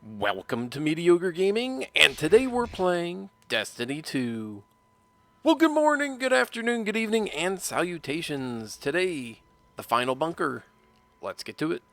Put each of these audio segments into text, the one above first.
Welcome to Mediocre Gaming, and today we're playing Destiny 2. Well, good morning, good afternoon, good evening, and salutations. Today, the final bunker. Let's get to it.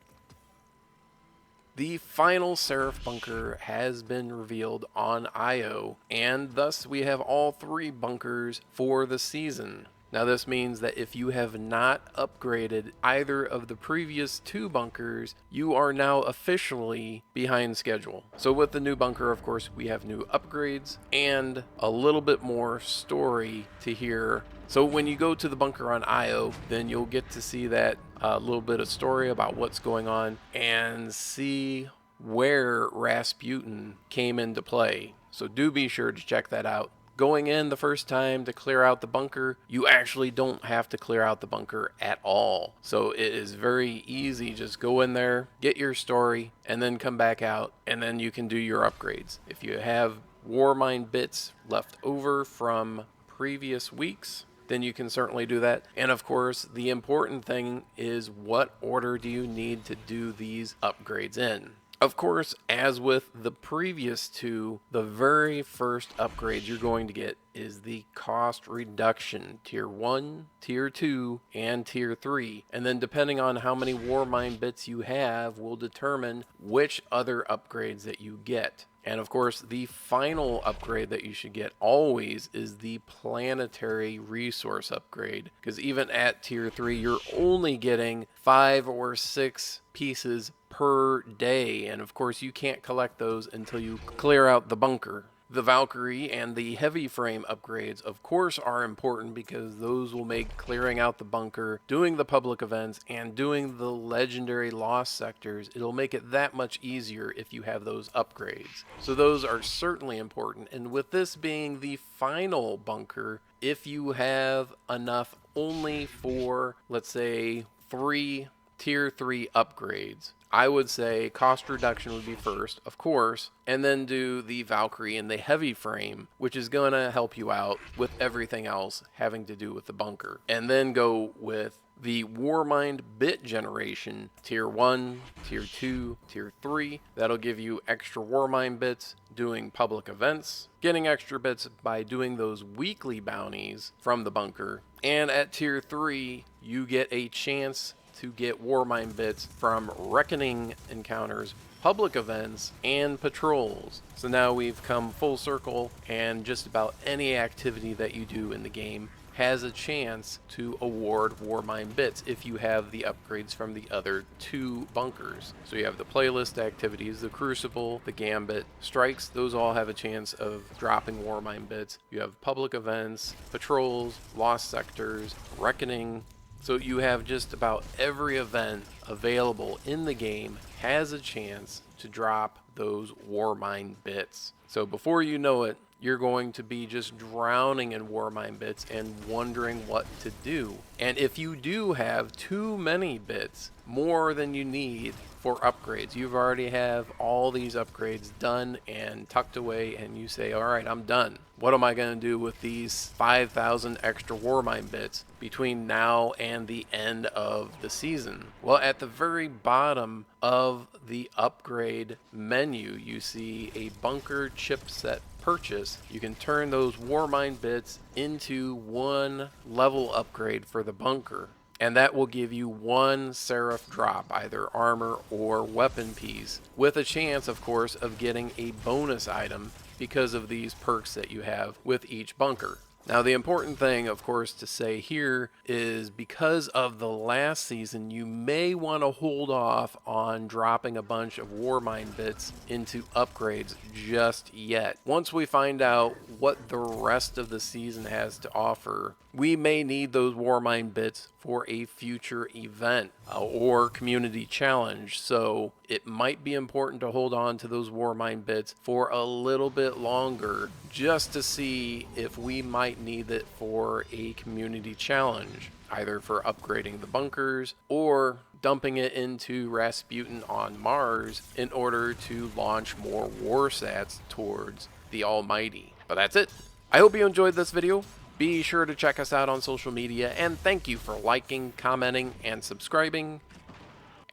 The final Seraph bunker has been revealed on IO, and thus we have all three bunkers for the season. Now this means that if you have not upgraded either of the previous two bunkers, you are now officially behind schedule. So with the new bunker, of course, we have new upgrades and a little bit more story to hear. So when you go to the bunker on IO, then you'll get to see that little bit of story about what's going on and see where Rasputin came into play. So do be sure to check that out. Going in the first time to clear out the bunker, you actually don't have to clear out the bunker at all. So it is very easy. Just go in there, get your story, and then come back out, and then you can do your upgrades. If you have warmind bits left over from previous weeks, then you can certainly do that. And of course, the important thing is what order do you need to do these upgrades in? Of course, as with the previous two, the very first upgrade you're going to get is the cost reduction, tier 1, tier 2, and tier 3. And then depending on how many warmind bits you have will determine which other upgrades that you get. And of course, the final upgrade that you should get always is the planetary resource upgrade. Because even at tier 3, you're only getting 5 or 6 pieces per day. And of course, you can't collect those until you clear out the bunker. The Valkyrie and the heavy frame upgrades, of course, are important because those will make clearing out the bunker, doing the public events, and doing the legendary lost sectors, it'll make it that much easier if you have those upgrades. So those are certainly important. And with this being the final bunker, if you have enough only for, let's say, 3 tier 3 upgrades, I would say cost reduction would be first, of course, and then do the Valkyrie and the heavy frame, which is going to help you out with everything else having to do with the bunker. And then go with the warmind bit generation, tier 1, tier 2, tier 3. That'll give you extra warmind bits doing public events, getting extra bits by doing those weekly bounties from the bunker. And at tier 3, you get a chance to get warmind bits from reckoning encounters, public events, and patrols. So now we've come full circle, and just about any activity that you do in the game has a chance to award warmind bits if you have the upgrades from the other two bunkers. So you have the playlist activities, the Crucible, the Gambit, Strikes, those all have a chance of dropping warmind bits. You have public events, patrols, lost sectors, reckoning. So you have just about every event available in the game has a chance to drop those warmind bits. So before you know it, you're going to be just drowning in warmind bits and wondering what to do. And if you do have too many bits, more than you need for upgrades, you've already have all these upgrades done and tucked away, and you say, all right, I'm done. What am I going to do with these 5,000 extra warmind bits between now and the end of the season? Well, at the very bottom of the upgrade menu, you see a bunker chipset purchase. You can turn those warmind bits into one level upgrade for the bunker. And that will give you one Seraph drop, either armor or weapon piece, with a chance, of course, of getting a bonus item because of these perks that you have with each bunker. Now, the important thing, of course, to say here is because of the last season, you may want to hold off on dropping a bunch of warmind bits into upgrades just yet. Once we find out what the rest of the season has to offer, we may need those warmind bits for a future event or community challenge. So it might be important to hold on to those warmind bits for a little bit longer just to see if we might need it for a community challenge, either for upgrading the bunkers or dumping it into Rasputin on Mars in order to launch more war sats towards the Almighty. But that's it. I hope you enjoyed this video. Be sure to check us out on social media, and thank you for liking, commenting, and subscribing,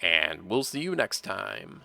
and we'll see you next time.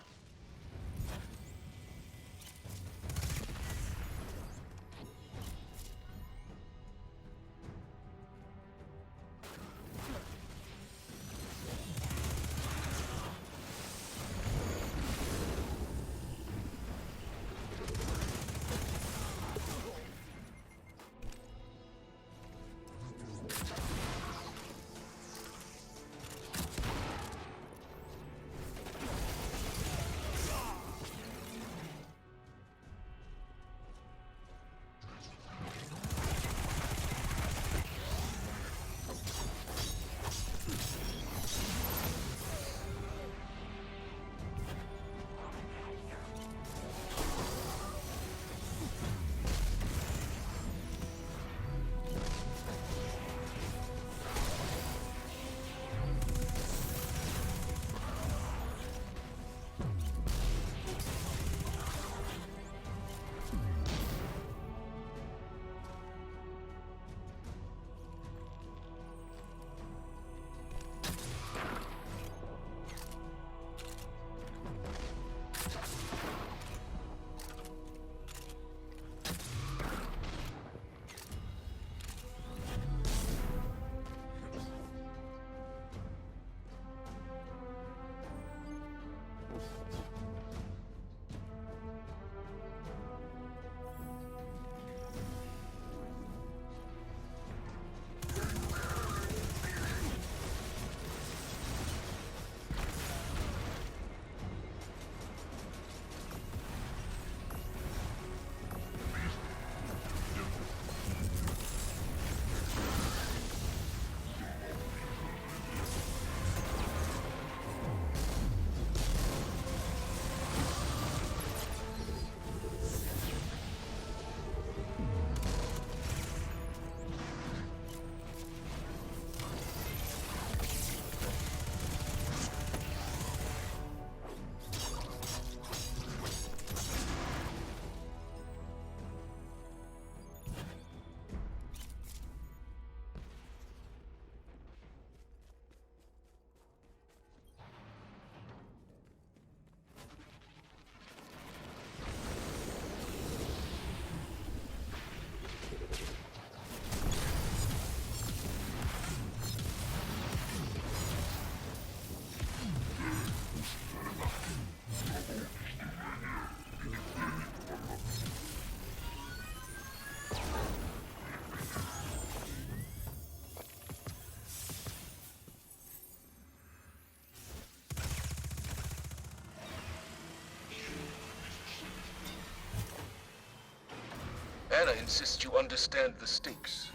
insist you understand the stakes.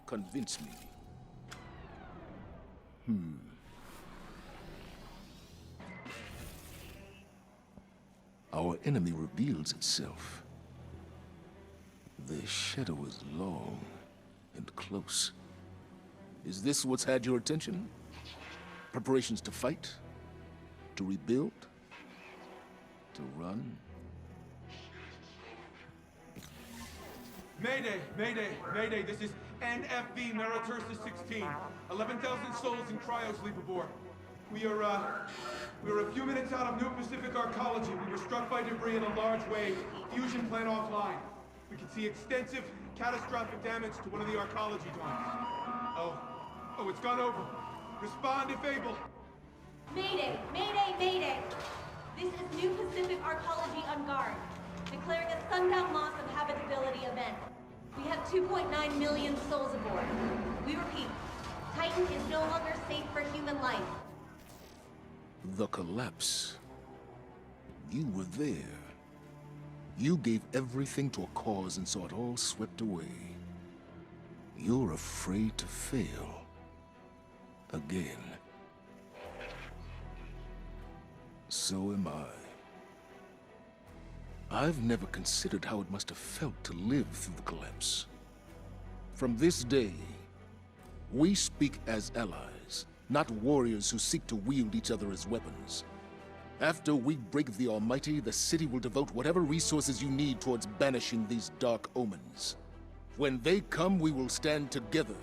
Convince me. Our enemy reveals itself. The shadow is long and close. Is this what's had your attention? Preparations to fight? To rebuild? To run? Mayday! Mayday! Mayday! This is NFV Meritursa 16. 11,000 souls in cryosleep aboard. We're a few minutes out of New Pacific Arcology. We were struck by debris in a large wave. Fusion plant offline. We can see extensive, catastrophic damage to one of the arcology domes. Oh, it's gone over. Respond if able. Mayday! Mayday! Mayday! This is New Pacific Arcology on guard. Declaring a sundown loss of habitability event. We have 2.9 million souls aboard. We repeat, Titan is no longer safe for human life. The collapse. You were there. You gave everything to a cause and saw it all swept away. You're afraid to fail. Again. So am I. I've never considered how it must have felt to live through the collapse. From this day, we speak as allies, not warriors who seek to wield each other as weapons. After we break the Almighty, the city will devote whatever resources you need towards banishing these dark omens. When they come, we will stand together,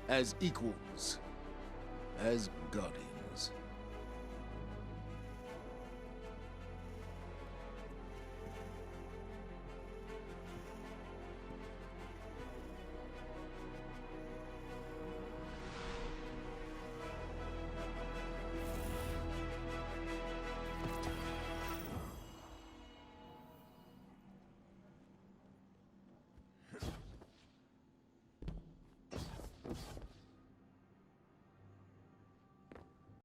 as equals, as guardians.